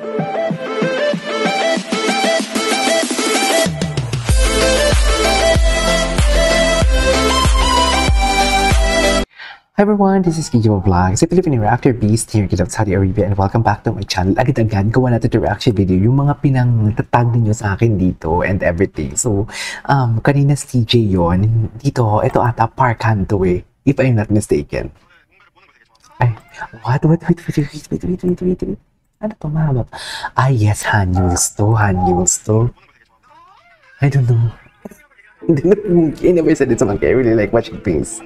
Hi everyone, this is Kijo Vlogs, a Filipino reactor beast here in Saudi Arabia, and welcome back to my channel. Agad-agad gawa natin the reaction video, yung mga pinang-tag ninyo sa akin dito and everything. So, kanina si TJ yun. Dito, ito ata Parkan to eh, if I'm not mistaken. Ay, what? Wait. Ano to, mahaba? Ah, yes, Hanyuls to. I don't know. Hindi na mungkin. I never said it to someone. I really like watching things.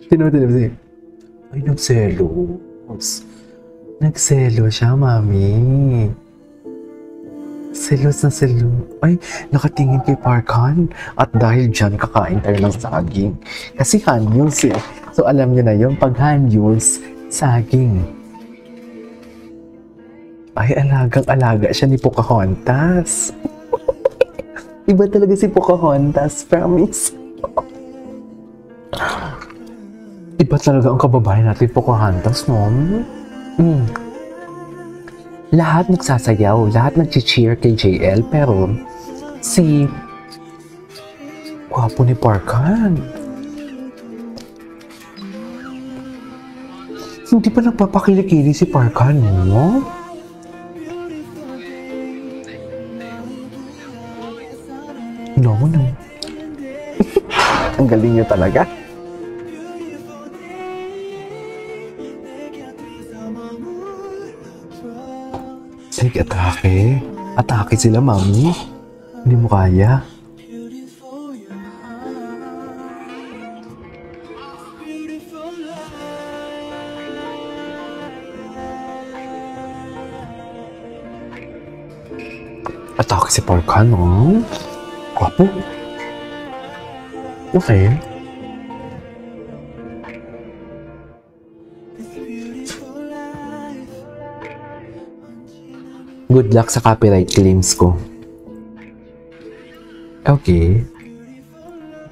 Sino? Ay, nagselos. Nagselo siya, mami. Selos. Ay, nakatingin kay Parkan. At dahil dyan, kakain tayo ng saging. Kasi Hanyuls eh. So, alam niyo na yun, pag Hanyuls, saging. Ay, alagang-alaga siya ni Pocahontas. Iba talaga si Pocahontas, promise. Iba talaga ang kababayan natin, Pocahontas, no? Lahat nagsasayaw, lahat nag-cheer kay JL, pero si gwapo ni Parkan. Hindi pa nagpapakilikili si Parkan, no? No. Ang galing niyo talaga. Sige, atake. Atake sila, mami. Hindi mo kaya. Atake si Parkan, no? Gwapo. Okay. Good luck sa copyright claims ko. Okay.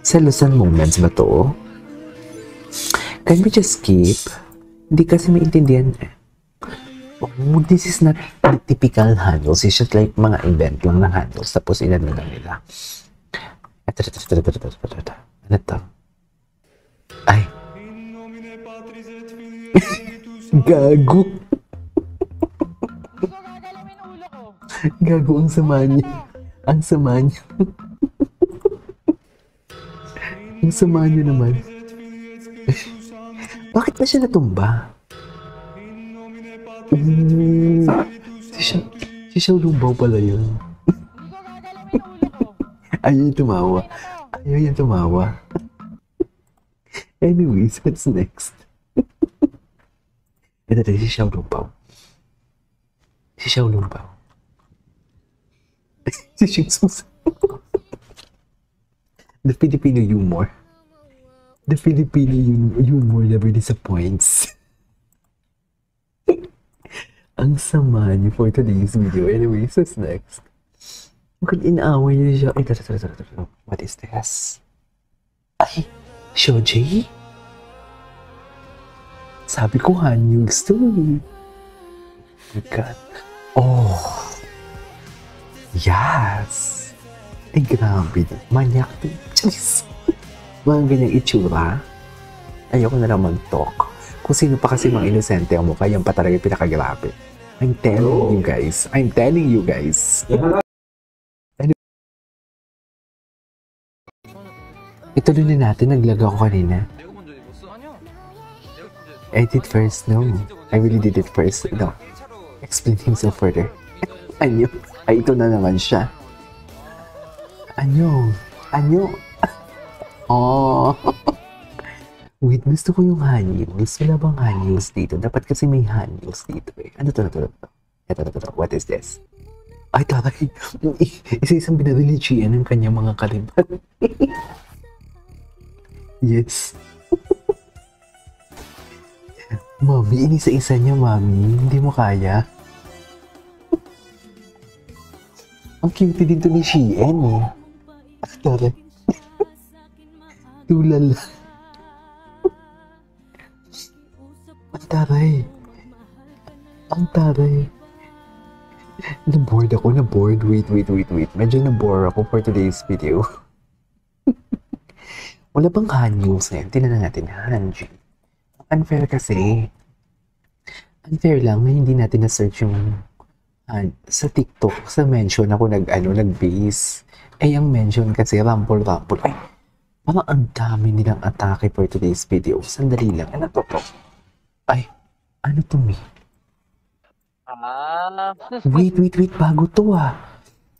Selosan moments ba to? Can we just skip? Hindi kasi maintindihan. Oh, this is not the typical handles. It's just like mga invent lang ng handles. Tapos inano lang nila. Ano to? Ay. Gago. Gago, ang sama niya. Ang sama niya. Ang sama niya naman. Bakit ba siya natumba? Si Xiao Lumbaw pala yun. Ayaw yung tumawa. Anyways, what's next? Ito si Xiao Lumbaw. Si Shih Tzu. The Filipino humor. The Filipino humor never disappoints. Ang sama niyo for today's video. Anyways, what's next? Bakit inaaway niyo siya? Ay, what is this? Ay, Shoji? Sabi ko, Hanyuls to. Oh my God. Oh. Yes! Ay, grabe. Manyak to. Jeez. Mga ganyang itsura. Ayoko na lang mag-talk. Kung sino pa kasi mga inosente ang mukha, yan pa talaga pinakagrabe. I'm telling you guys. Ituloy na natin. Naglag ako kanina. I did first. No. I really did it first. No. Explain himself further. Anyo. Ay, ito na naman siya. Anyo. Oh. Wait, gusto ko yung Hanyuls. Wala bang Hanyuls dito? Dapat kasi may Hanyuls dito eh. Ano to? Ito. What is this? Ay, taray. Isa-isang binarili Gian ng kanyang mga kalibat. Yes. Mami, inisa-isa niya, mami. Hindi mo kaya. Ang cute din to ni Shein eh. Taray. Tulala. Ang taray. Na-bored ako, na-bored. Wait. Medyo na-bore ako for today's video. Wala bang Han-news ngayon? Tingnan natin, Hanji. Unfair kasi. Unfair lang na hindi natin na-search yung sa TikTok, sa mention ako nag-base. Ang mention kasi Rumble. Ay, parang ang dami nilang atake for today's video. Sandali lang. Ano to? Ay, ano to me? Wait. Bago to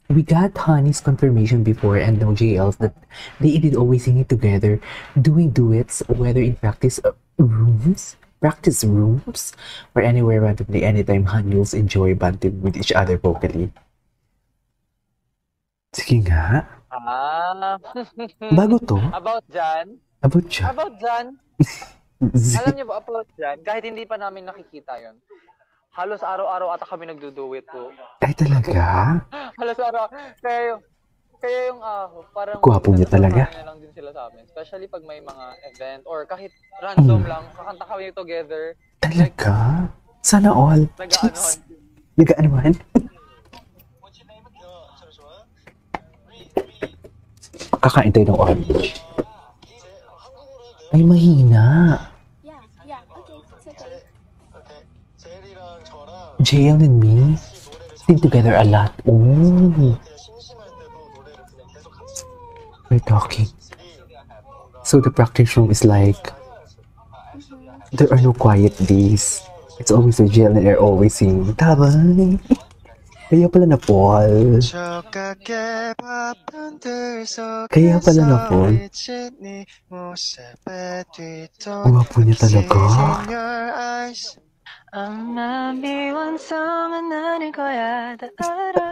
We got Honey's confirmation before and no JLs that they did always sing it together, doing duets, whether in practice rooms, or anywhere randomly, anytime Hanyuls enjoy bonding with each other vocally. Sige nga. Bago to? About Jan. Alam niyo ba about Jan? Kahit hindi pa namin nakikita yon. Halos araw-araw ata kami nagduduet po. Ay, talaga? Halos araw. Kaya yung parang... Gwapo niya talaga. Lang din sila sa amin. Especially pag may mga event or kahit random lang, kakanta kami together. Talaga? Sana all. Nag-aanuhan? Kakain tayo ng orange. Ay, mahina. JL and me sing together a lot. Oh. We're talking. So the practice room is like, there are no quiet days. It's always a JL and they're always singing. Tabay. Kaya pala na Paul. Gwapo niya talaga.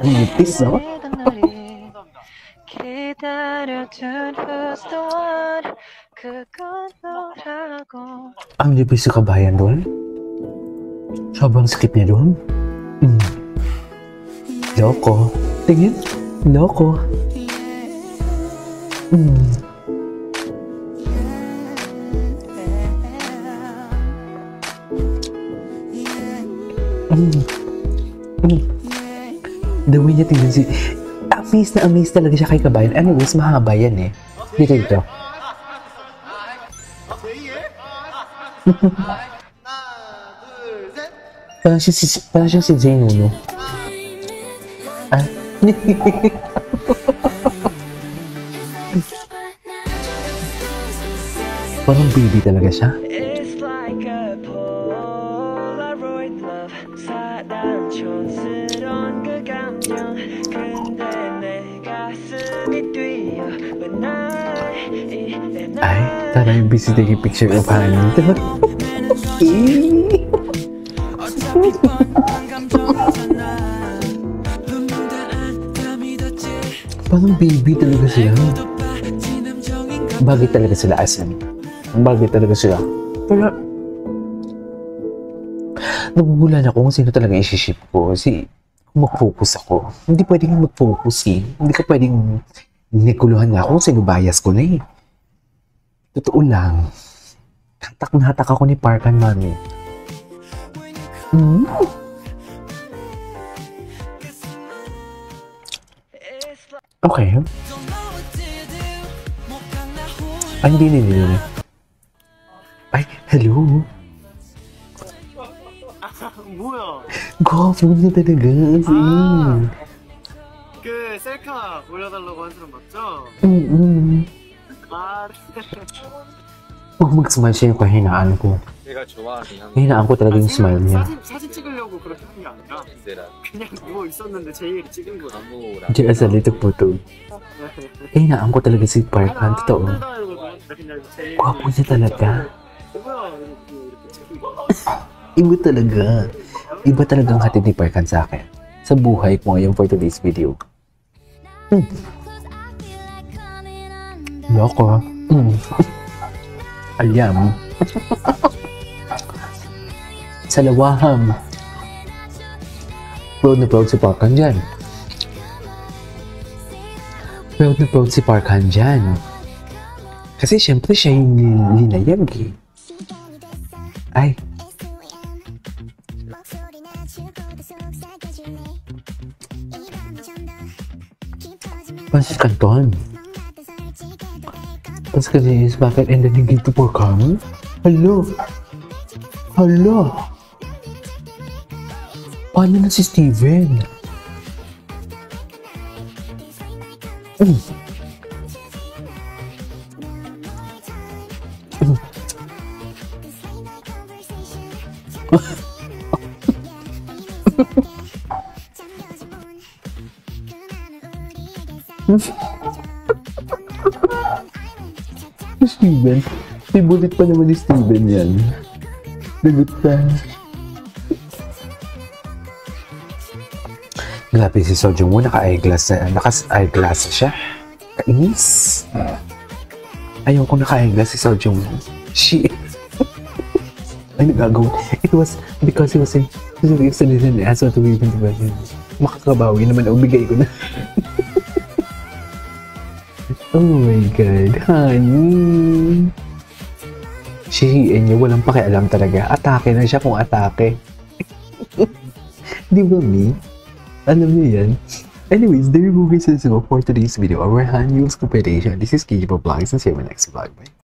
Nipis, no? Ang nipis sa kabayan doon? Sobrang skip niya doon? Loko. Tingin? Loko. The way niya tingnan si... Amaze talaga siya kay kabayan. Anyways, mahaba yan eh. Dito. Parang siya si Jay Nuno. Parang baby talaga siya. Ay, tara yung busy taking picture of Honey. Parang baby talaga sila. Bagay talaga sila asan. Bagay talaga sila. Pero nagugulan ako kung sino talaga i-ship ko. Kasi mag-focus ako. Hindi pwedeng mag-focus eh. Hindi ka pwedeng nikuluhan nga ako kung sino bias ko na eh. Totoo lang. Hatak na hatak ako ni Parkan, mami. Okay. Ay, hindi. Ay, hello. 뭐야? Gwapo niya talaga. 그 셀카 올려달라고 한 사람 맞죠? 아, Mag-smile siya yung kahinaan ko. 제가 좋아하긴 합니다. Kahinaan ko talaga yung smile niya. 사진 찍으려고 그렇게 한 게 아니라 그냥 누워 있었는데 제이를 찍은 거야. Diyan sa little photo. Kahinaan ko talaga si Parkan. Totoo. Gwapo niya talaga. Iba talaga. Iba talagang hatid ni Parkan sa akin. Sa buhay ko ngayon for today's video. Loko. Alyam. Salawaham. Proud na proud si Parkan dyan. Proud na proud si Parkan dyan. Kasi syempre siya yung linayag eh. Ay. Francis Canton. Tapos kasi is bakit and then hindi to perform? Hello. Hello. Paano na si Steven? Steven? May bullet pa naman ni Steven yan. Lagot pa. Grabe si Sojong Woo, naka-eyeglass siya. Kainis. Ayaw ko naka-eyeglass si Sojong Woo. Shit. Ay, nagagawa. It was because he was in as what we even diba. Makakabawi naman, bigay ko na. Oh my God, honey. Shihiin niya, walang pakialam talaga. Atake na siya kung atake. Di ba, me? Alam niyo yan. Anyways, there you go guys for today's video. Our Han Yule's compilation. This is KJ Vlogs and see you in my next vlog. Bye.